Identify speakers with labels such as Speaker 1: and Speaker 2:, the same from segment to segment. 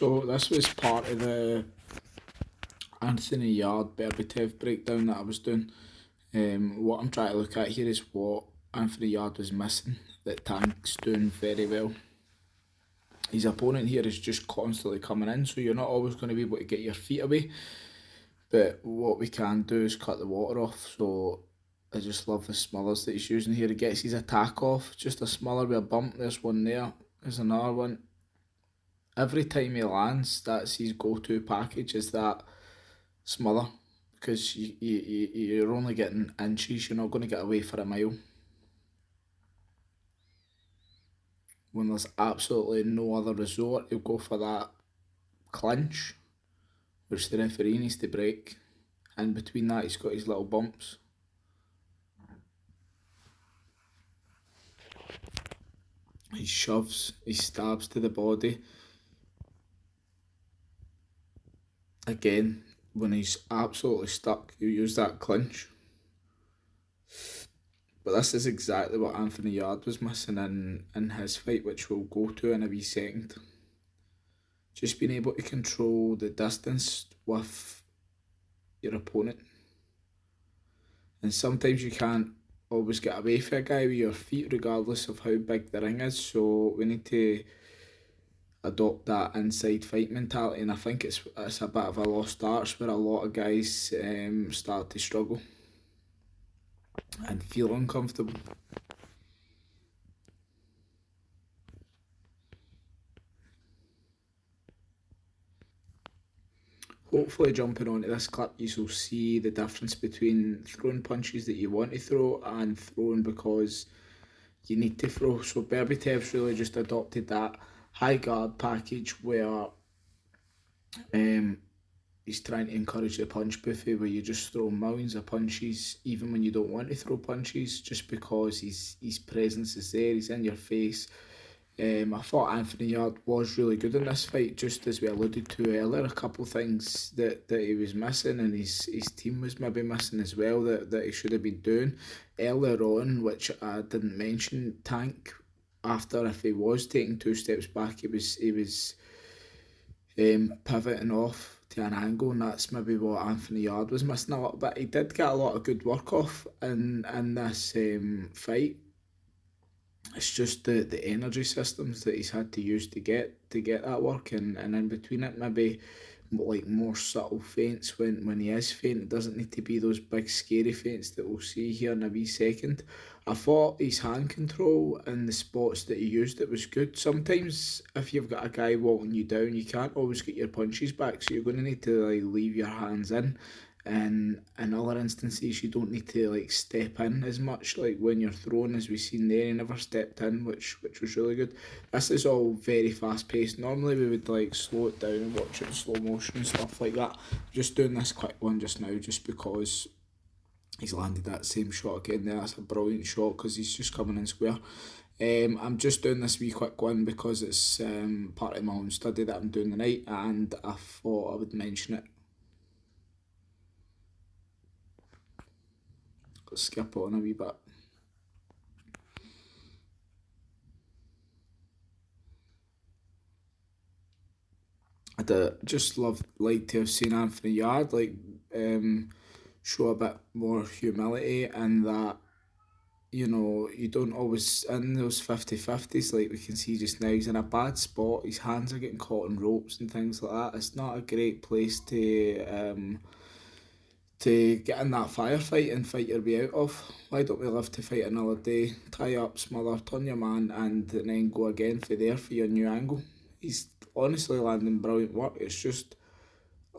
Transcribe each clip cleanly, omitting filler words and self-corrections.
Speaker 1: So this was part of the Anthony Yard beterbiev breakdown that I was doing. What I'm trying to look at here is what Anthony Yard was missing that Tank's doing very well. His opponent here is just constantly coming in, so you're not always going to be able to get your feet away. But what we can do is cut the water off. So I just love the smothers that he's using here. He gets his attack off, just a smother with a bump. There's one there, there's another one. Every time he lands, that's his go-to package, is that smother, because you're only getting inches, you're not going to get away for a mile. When there's absolutely no other resort, he'll go for that clinch, which the referee needs to break. In between that, he's got his little bumps. He shoves, he stabs to the body. Again, when he's absolutely stuck, you use that clinch. But this is exactly what Anthony Yard was missing in his fight, which we'll go to in a wee second. Just being able to control the distance with your opponent. And sometimes you can't always get away from a guy with your feet regardless of how big the ring is, so we need to adopt that inside fight mentality, and I think it's a bit of a lost art where a lot of guys start to struggle and feel uncomfortable. Hopefully jumping onto this clip you will see the difference between throwing punches that you want to throw and throwing because you need to throw. So Berbatev's really just adopted that high guard package where he's trying to encourage the punch buffet where you just throw millions of punches even when you don't want to throw punches, just because his presence is there, he's in your face. I thought Anthony Yard was really good in this fight, just as we alluded to earlier, a couple of things that he was missing and his team was maybe missing as well that he should have been doing earlier on, which I didn't mention. Tank, after, if he was taking 2 steps back, he was pivoting off to an angle, and that's maybe what Anthony Yard was missing a little bit. He did get a lot of good work off in this fight. It's just the energy systems that he's had to use to get that work, and in between it maybe like more subtle feints when he is feinting. It doesn't need to be those big scary feints that we'll see here in a wee second. I thought his hand control and the spots that he used, it was good. Sometimes if you've got a guy walking you down, you can't always get your punches back, so you're going to need to like leave your hands in. And in other instances, you don't need to like step in as much, like when you're throwing, as we've seen there, he never stepped in, which was really good. This is all very fast paced. Normally we would like slow it down and watch it in slow motion and stuff like that. I'm just doing this quick one just now, just because he's landed that same shot again there. That's a brilliant shot because he's just coming in square. I'm just doing this wee quick one because it's part of my own study that I'm doing tonight, and I thought I would mention it. Let's skip on a wee bit. I'd just like to have seen Anthony Yard show a bit more humility, and that, you know, you don't always, in those 50-50s, like we can see just now, he's in a bad spot, his hands are getting caught in ropes and things like that. It's not a great place to get in that firefight and fight your way out of. Why don't we live to fight another day? Tie up, smother, turn your man, and then go again for there for your new angle. He's honestly landing brilliant work. It's just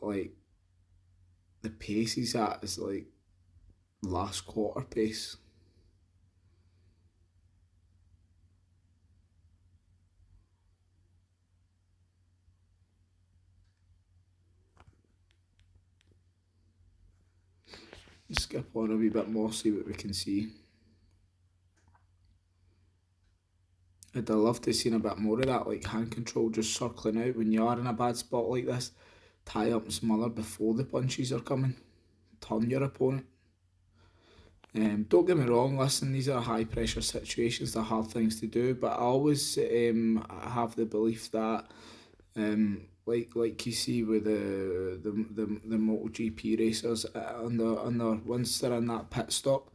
Speaker 1: like the pace he's at is like last quarter pace. Skip on a wee bit more, see what we can see. I'd love to see a bit more of that, like hand control, just circling out when you are in a bad spot like this. Tie up and smother before the punches are coming. Turn your opponent. Don't get me wrong, listen, these are high pressure situations, they're hard things to do, but I always have the belief that like you see with the MotoGP racers on the once they're in that pit stop,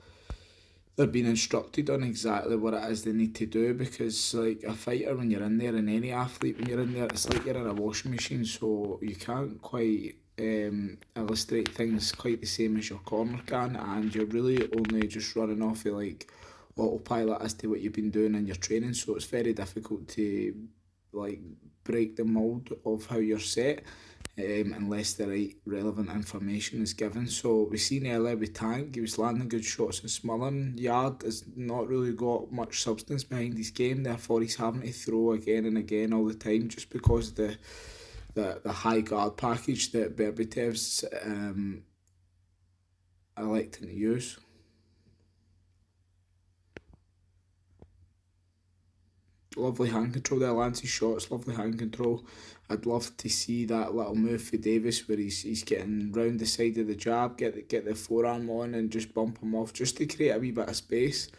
Speaker 1: they're being instructed on exactly what it is they need to do, because like a fighter, when you're in there, and any athlete when you're in there, it's like you're in a washing machine, so you can't quite illustrate things quite the same as your corner can, and you're really only just running off of like autopilot as to what you've been doing in your training, so it's very difficult to like break the mold of how you're set, unless the right relevant information is given. So we seen earlier with Tank, he was landing good shots and smothering. Yard has not really got much substance behind his game, therefore he's having to throw again and again all the time, just because of the high guard package that Berbetev's electing to use. Lovely hand control there, lands his shots, lovely hand control. I'd love to see that little move for Davis where he's getting round the side of the jab, get the forearm on and just bump him off, just to create a wee bit of space,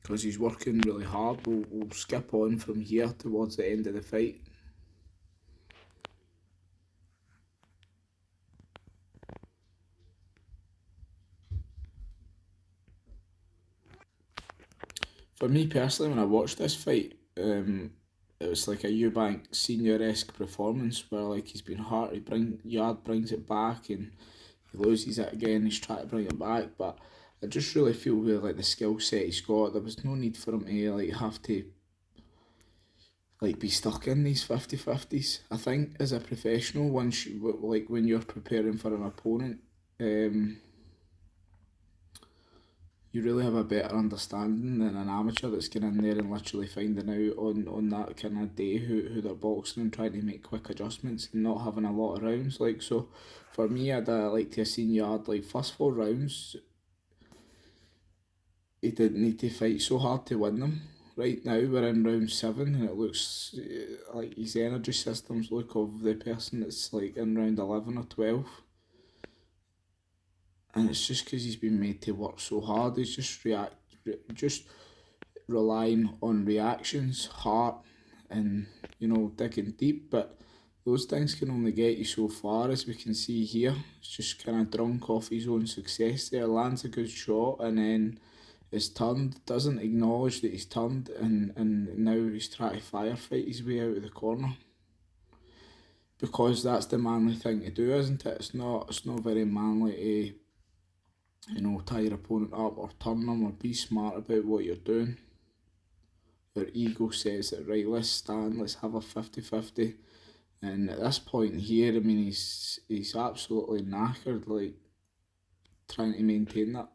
Speaker 1: because he's working really hard. We'll skip on from here towards the end of the fight. For me personally, when I watched this fight, it was like a Eubank senior-esque performance where like he's been hurt, Yard brings it back and he loses it again, he's trying to bring it back, but I just really feel with like the skill set he's got, there was no need for him to like have to like be stuck in these 50-50s. I think as a professional, once you, like when you're preparing for an opponent, you really have a better understanding than an amateur that's getting in there and literally finding out on that kind of day who they're boxing and trying to make quick adjustments and not having a lot of rounds. Like, so for me, I'd like to have seen Yard like first 4 rounds. He didn't need to fight so hard to win them. Right now we're in round 7 and it looks like his energy systems look of the person that's like in round 11 or 12, and it's just because he's been made to work so hard. He's just relying on reactions, heart, and digging deep. But those things can only get you so far, as we can see here. He's just kind of drunk off his own success there. Lands a good shot and then is turned. Doesn't acknowledge that he's turned, and now he's trying to firefight his way out of the corner. Because that's the manly thing to do, isn't it? It's not very manly to tie your opponent up or turn them or be smart about what you're doing. Your ego says that, right, let's stand, let's have a 50-50. And at this point here, I mean, he's absolutely knackered, like, trying to maintain that.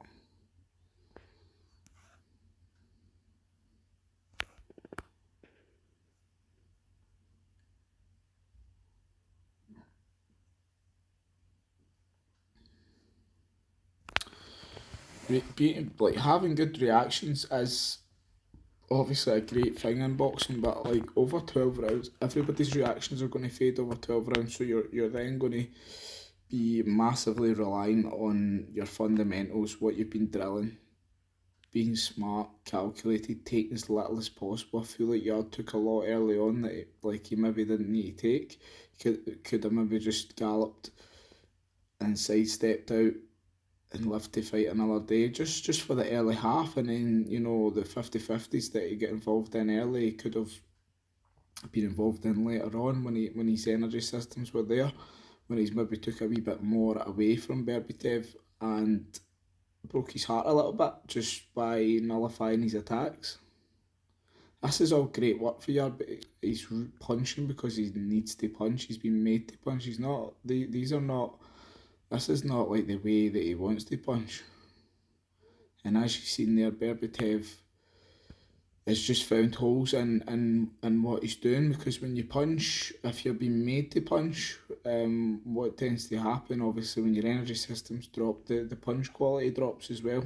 Speaker 1: Like, having good reactions is obviously a great thing in boxing, but like over 12 rounds, everybody's reactions are going to fade over 12 rounds, so you're then going to be massively relying on your fundamentals, what you've been drilling, being smart, calculated, taking as little as possible. I feel like Yard took a lot early on that like he maybe didn't need to take. Could have maybe just galloped and sidestepped out and lived to fight another day, just for the early half, and then the 50-50s that he get involved in early, he could have been involved in later on when his energy systems were there, when he's maybe took a wee bit more away from Berbiev and broke his heart a little bit just by nullifying his attacks. This is all great work for Yard, but he's punching because he needs to punch. He's been made to punch. He's not. These are not. This is not like the way that he wants to punch. And as you've seen there, Berbiev has just found holes in what he's doing, because when you punch, if you're being made to punch, what tends to happen, obviously, when your energy systems drop, the punch quality drops as well.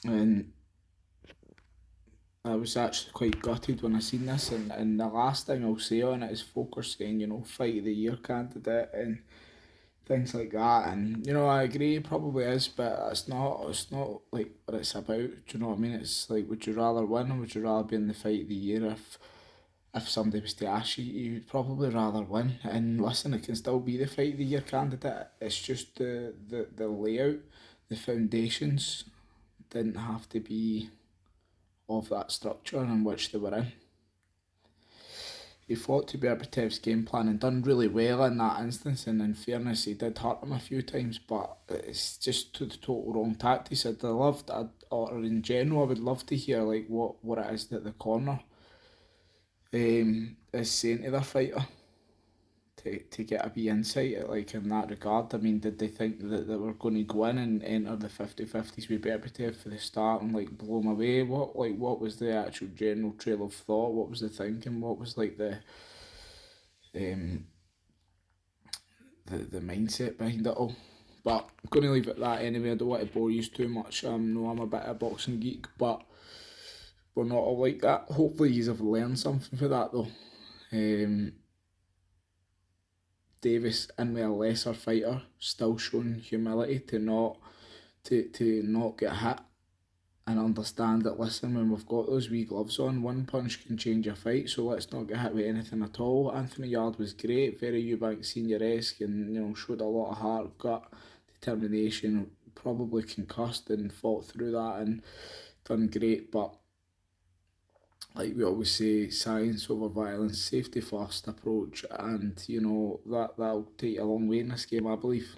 Speaker 1: And I was actually quite gutted when I seen this, and the last thing I'll say on it is Foker saying, fight of the year candidate, and things like that. And you know, I agree, it probably is, but it's not like what it's about. Do you know what I mean? It's like, would you rather win or would you rather be in the fight of the year? If somebody was to ask you, you'd probably rather win. And listen, it can still be the fight of the year candidate. It's just the layout, the foundations didn't have to be of that structure in which they were in. He fought to Berbetev's game plan and done really well in that instance, and in fairness he did hurt him a few times, but it's just to the total wrong tactics. Or in general, I would love to hear like what it is that the corner is saying to their fighter to get a wee insight like in that regard. I mean, did they think that they were going to go in and enter the 50-50s with Berbatov for the start and like blow them away? What was the actual general trail of thought? What was the thinking? What was like um the mindset behind it all? But I'm going to leave it at that anyway. I don't want to bore you too much. No, I'm a bit of a boxing geek, but we're not all like that. Hopefully, you have learned something for that though. Um, Davis, in with a lesser fighter, still showing humility to not get hit and understand that, listen, when we've got those wee gloves on, one punch can change a fight, so let's not get hit with anything at all. Anthony Yarde was great, very Eubank Senior-esque, and showed a lot of heart, gut, determination, probably concussed and fought through that and done great. But like we always say, science over violence, safety first approach, and that'll take you a long way in this game, I believe.